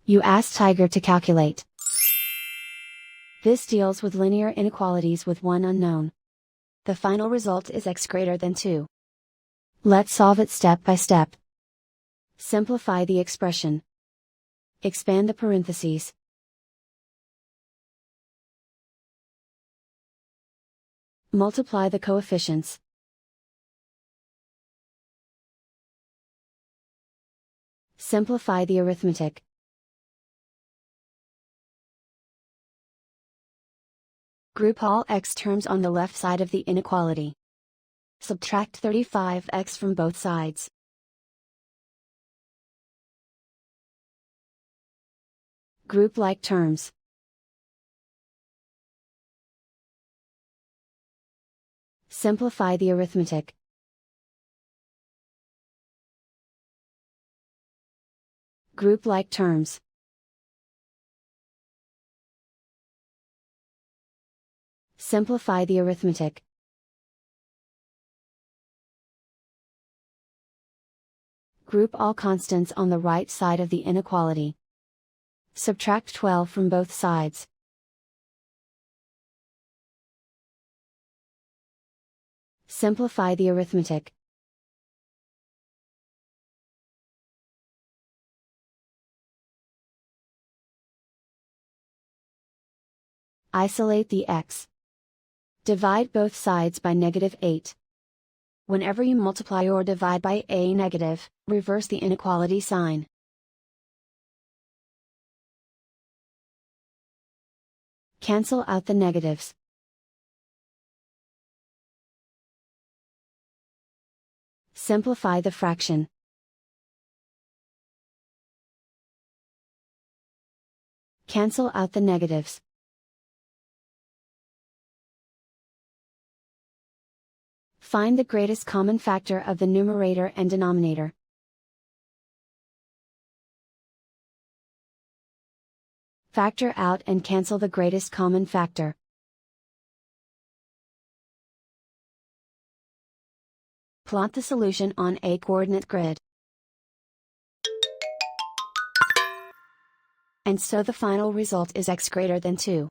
You ask Tiger to calculate. This deals with linear inequalities with one unknown. The final result is x greater than 2. Let's solve it step by step. Simplify the expression. Expand the parentheses. Multiply the coefficients. Simplify the arithmetic. Group all x terms on the left side of the inequality. Subtract 35x from both sides. Group like terms. Simplify the arithmetic. Group like terms. Simplify the arithmetic. Group all constants on the right side of the inequality. Subtract 12 from both sides. Simplify the arithmetic. Isolate the x. Divide both sides by -8. Whenever you multiply or divide by a negative, reverse the inequality sign. Cancel out the negatives. Simplify the fraction. Cancel out the negatives. Find the greatest common factor of the numerator and denominator. Factor out and cancel the greatest common factor. Plot the solution on a coordinate grid. And so the final result is x greater than 2.